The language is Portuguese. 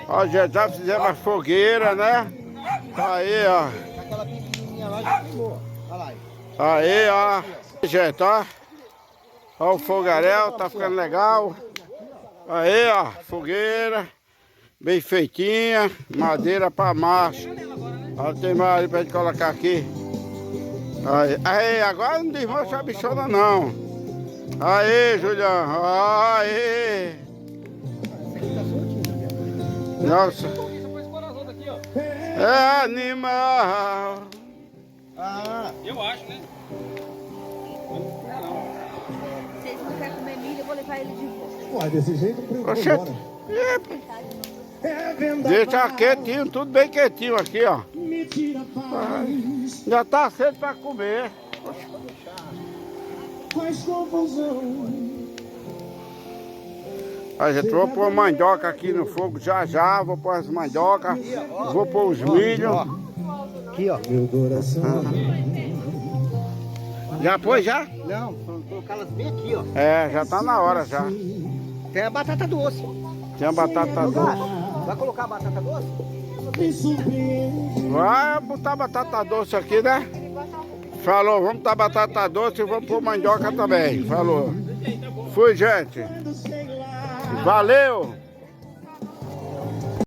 Ó, gente, já fizemos a fogueira, né? Aí, ó. Aquela pequenininha lá já queimou. Olha lá. Aí, ó. Gente, ó. Ó o fogaréu, tá ficando legal. Aí, ó, fogueira. Bem feitinha. Madeira pra macho. Ó, tem mais ali pra gente colocar aqui. Aí, agora não desmancha a bichona, não. Aí, Julião. Aí. Nossa. É animal. Eu acho, né? Vocês não querem comer milho, eu vou levar ele de volta. Ué, desse jeito o Oxe, deixa quietinho, tudo bem quietinho aqui, ó. Já tá cedo pra comer. faz confusão. A gente vou pôr mandioca aqui no fogo já, vou pôr as mandiocas, vou pôr os milhos. Aqui, ó. Meu coração. Já pôs já? Não, vou colocar elas bem aqui, ó. É, já tá na hora já. Tem a batata doce. Tem a batata doce. Vai colocar a batata doce? Vai botar batata doce aqui, né? Falou, vamos botar batata doce e vamos pôr mandioca também. Falou. Fui, gente. Valeu!